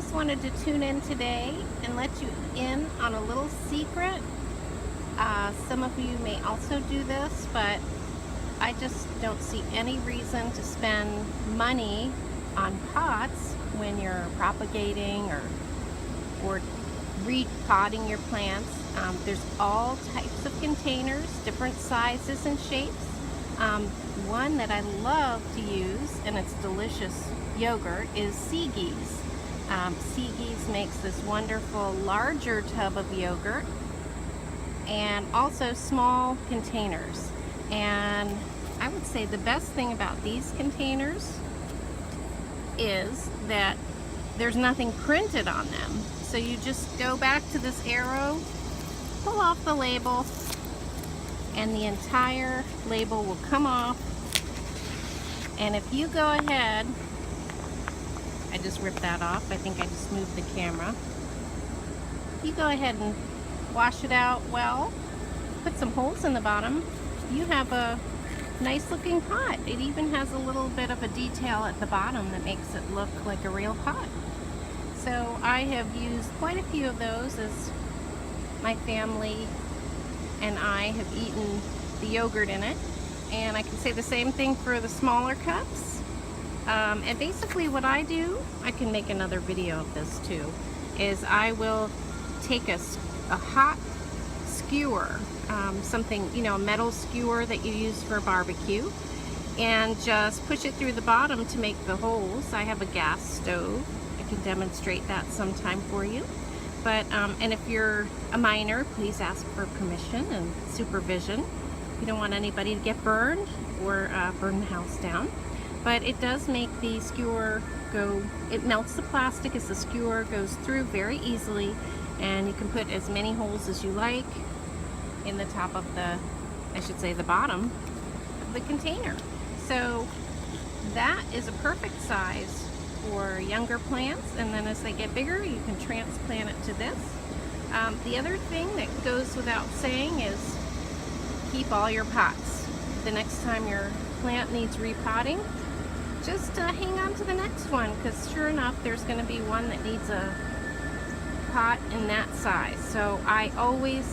just wanted to tune in today and let you in on a little secret. Some of you may also do this, but I just don't see any reason to spend money on pots when you're propagating or repotting your plants. There's all types of containers, different sizes and shapes. One that I love to use, and it's delicious yogurt, is Seagys. Seagys makes this wonderful larger tub of yogurt and also small containers. And I would say the best thing about these containers is that there's nothing printed on them. So you just go back to this arrow, pull off the label, and the entire label will come off. And if you go ahead, I just ripped that off. I think I just moved the camera. You go ahead and wash it out well, put some holes in the bottom, you have a nice looking pot. It even has a little bit of a detail at the bottom that makes it look like a real pot. So I have used quite a few of those as my family and I have eaten the yogurt in it. And I can say the same thing for the smaller cups. And basically what I do, I can make another video of this too, is I will take a hot skewer, something, you know, a metal skewer that you use for barbecue, and just push it through the bottom to make the holes. I have a gas stove. I can demonstrate that sometime for you. But, and if you're a minor, please ask for permission and supervision. You don't want anybody to get burned or burn the house down. But it does make the skewer go, it melts the plastic as the skewer goes through very easily, and you can put as many holes as you like in the top of the, I should say the bottom of the container. So that is a perfect size for younger plants, and then as they get bigger you can transplant it to this. The other thing that goes without saying is keep all your pots. The next time your plant needs repotting, just hang on to the next one, because sure enough there's going to be one that needs a pot in that size. So I always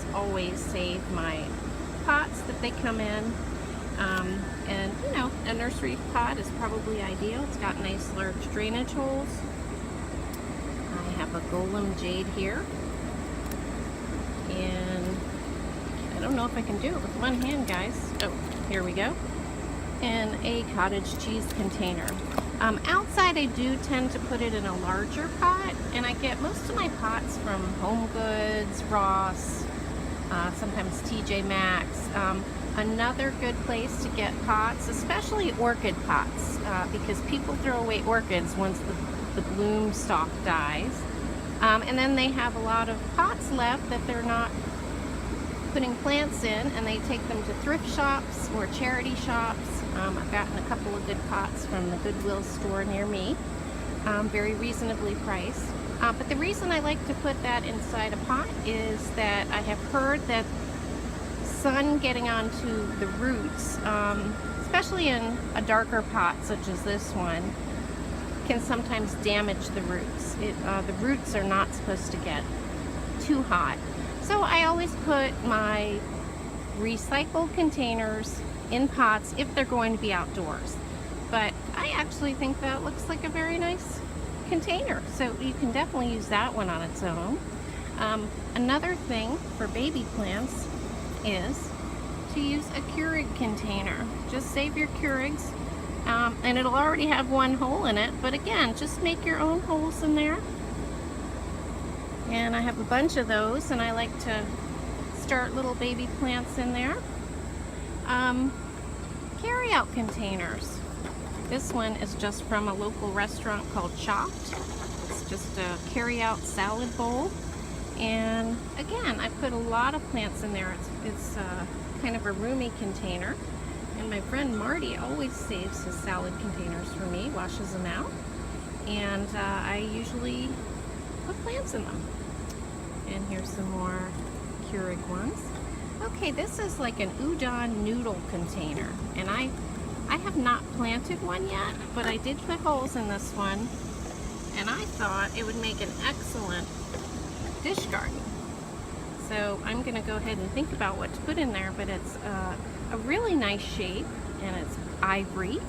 save my pots that they come in. And you know, a nursery pot is probably ideal. It's got nice large drainage holes. I have a golem jade here, and I don't know if I can do it with one hand, guys. Oh, here we go. And a cottage cheese container. Outside I do tend to put it in a larger pot, and I get most of my pots from Home Goods, Ross, sometimes TJ Maxx. Another good place to get pots, especially orchid pots, because people throw away orchids once the bloom stalk dies. And then they have a lot of pots left that they're not putting plants in, and they take them to thrift shops or charity shops. I've gotten a couple of good pots from the Goodwill store near me, very reasonably priced. But the reason I like to put that inside a pot is that I have heard that sun getting onto the roots, especially in a darker pot such as this one, can sometimes damage the roots. The roots are not supposed to get too hot. So I always put my recycled containers in pots if they're going to be outdoors. But I actually think that looks like a very nice container, so you can definitely use that one on its own. Another thing for baby plants is to use a Keurig container. Just save your Keurigs, and it'll already have one hole in it, but again, just make your own holes in there. And I have a bunch of those, and I like to start little baby plants in there. Carry-out containers. This one is just from a local restaurant called Chopped. It's just a carry-out salad bowl. And again, I put a lot of plants in there. It's kind of a roomy container. And my friend Marty always saves his salad containers for me, washes them out. And I usually put plants in them. And here's some more Keurig ones. Okay, this is like an udon noodle container, and I have not planted one yet, but I did put holes in this one, and I thought it would make an excellent dish garden. So I'm going to go ahead and think about what to put in there, but it's a really nice shape, and it's ivory.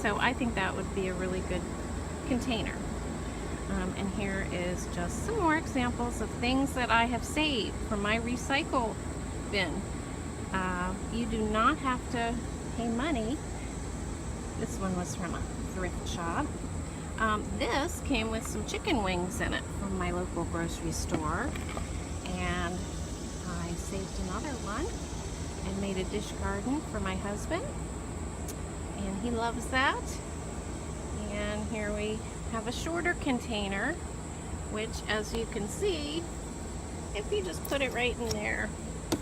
So I think that would be a really good container. And here is just some more examples of things that I have saved from my recycle bin. You do not have to pay money. This one was from a thrift shop. This came with some chicken wings in it from my local grocery store. And I saved another one and made a dish garden for my husband. And he loves that. And here we have a shorter container, which, as you can see, if you just put it right in there,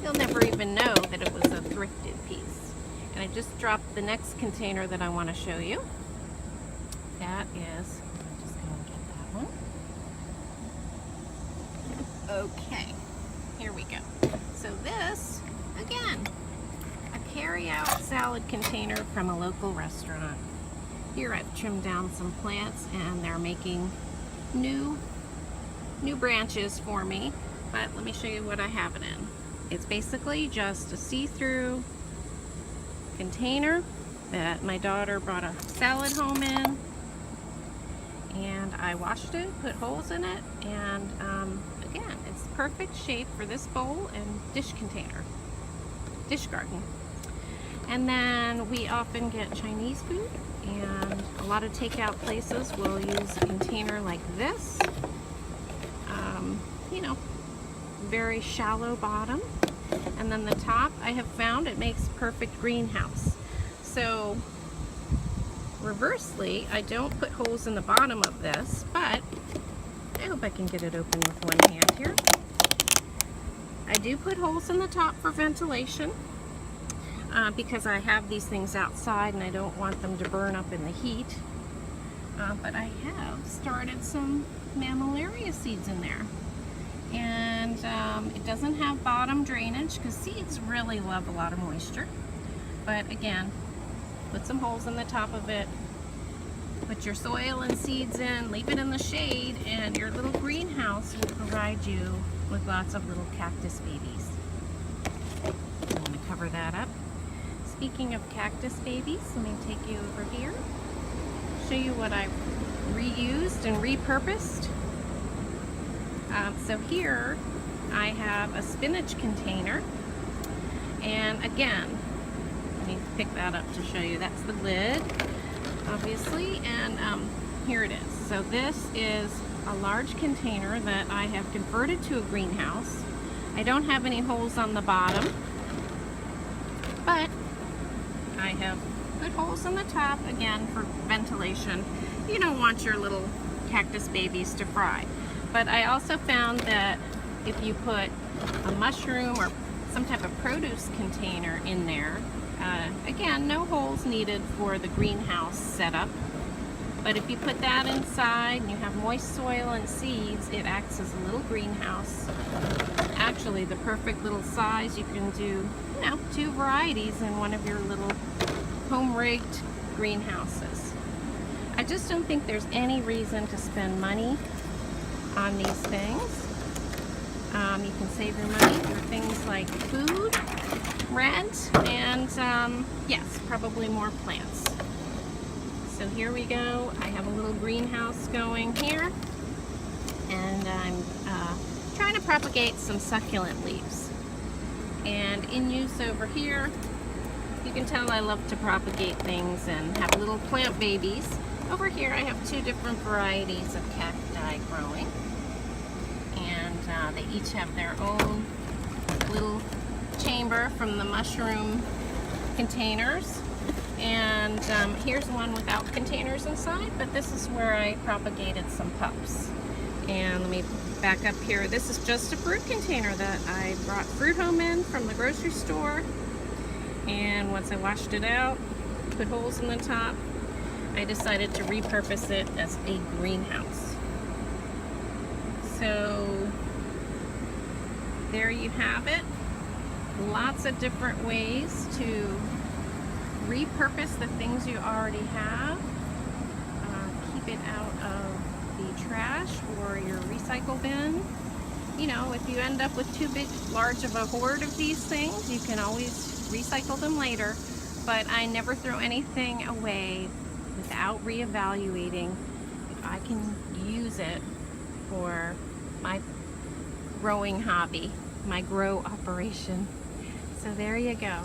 you'll never even know that it was a thrifted piece. And I just dropped the next container that I want to show you. That is, I'm just going to get that one. Okay, here we go. So this, again, a carry-out salad container from a local restaurant. Here I've trimmed down some plants, and they're making new branches for me. But let me show you what I have it in. It's basically just a see-through container that my daughter brought a salad home in, and I washed it, put holes in it, and again, it's perfect shape for this bowl and dish container, dish garden. And then we often get Chinese food, and a lot of takeout places will use a container like this. You know, very shallow bottom, and then the top, I have found it makes perfect greenhouse. So reversely, I don't put holes in the bottom of this, but I hope I can get it open with one hand here. I do put holes in the top for ventilation because I have these things outside and I don't want them to burn up in the heat. But I have started some mammillaria seeds in there. And it doesn't have bottom drainage because seeds really love a lot of moisture. But again, put some holes in the top of it, put your soil and seeds in, leave it in the shade, and your little greenhouse will provide you with lots of little cactus babies. I'm going to cover that up. Speaking of cactus babies, let me take you over here, show you what I reused and repurposed. So here I have a spinach container, and again, let me pick that up to show you. That's the lid, obviously, and here it is. So this is a large container that I have converted to a greenhouse. I don't have any holes on the bottom, but I have put holes on the top, again, for ventilation. You don't want your little cactus babies to fry. But I also found that if you put a mushroom or some type of produce container in there, again, no holes needed for the greenhouse setup, but if you put that inside and you have moist soil and seeds, it acts as a little greenhouse. Actually, the perfect little size. You can do, you know, 2 varieties in one of your little home-rigged greenhouses. I just don't think there's any reason to spend money on these things. You can save your money for things like food, rent, and yes, probably more plants. So here we go. I have a little greenhouse going here, and I'm trying to propagate some succulent leaves. And in use over here, you can tell I love to propagate things and have little plant babies. Over here I have 2 different varieties of cacti growing, and they each have their own little chamber from the mushroom containers. And here's one without containers inside, but this is where I propagated some pups. And let me back up here. This is just a fruit container that I brought fruit home in from the grocery store, and once I washed it out, put holes in the top, I decided to repurpose it as a greenhouse. So there you have it. Lots of different ways to repurpose the things you already have. Keep it out of the trash or your recycle bin. You know, if you end up with too large of a hoard of these things, you can always recycle them later. But I never throw anything away without reevaluating if I can use it for my growing hobby, my grow operation. So there you go.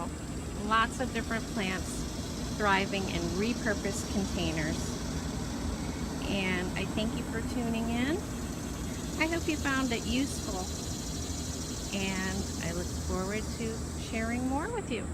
Lots of different plants thriving in repurposed containers. And I thank you for tuning in. I hope you found it useful, and I look forward to sharing more with you.